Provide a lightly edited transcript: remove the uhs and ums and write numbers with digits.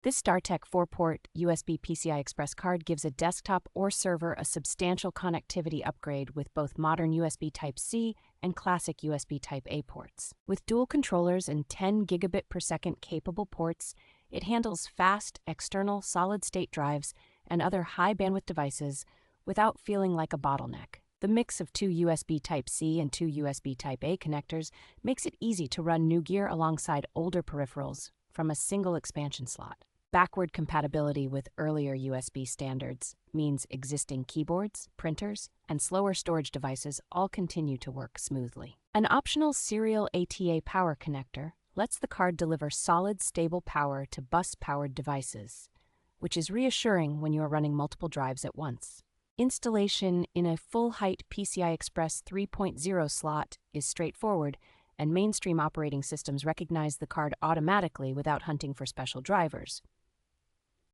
This StarTech 4-port USB PCI Express card gives a desktop or server a substantial connectivity upgrade with both modern USB Type-C and classic USB Type-A ports. With dual controllers and 10 gigabit per second capable ports, it handles fast external solid-state drives and other high-bandwidth devices without feeling like a bottleneck. The mix of two USB Type-C and two USB Type-A connectors makes it easy to run new gear alongside older peripherals from a single expansion slot. Backward compatibility with earlier USB standards means existing keyboards, printers, and slower storage devices all continue to work smoothly. An optional serial ATA power connector lets the card deliver solid, stable power to bus-powered devices, which is reassuring when you are running multiple drives at once. Installation in a full-height PCI Express 3.0 slot is straightforward, and mainstream operating systems recognize the card automatically without hunting for special drivers.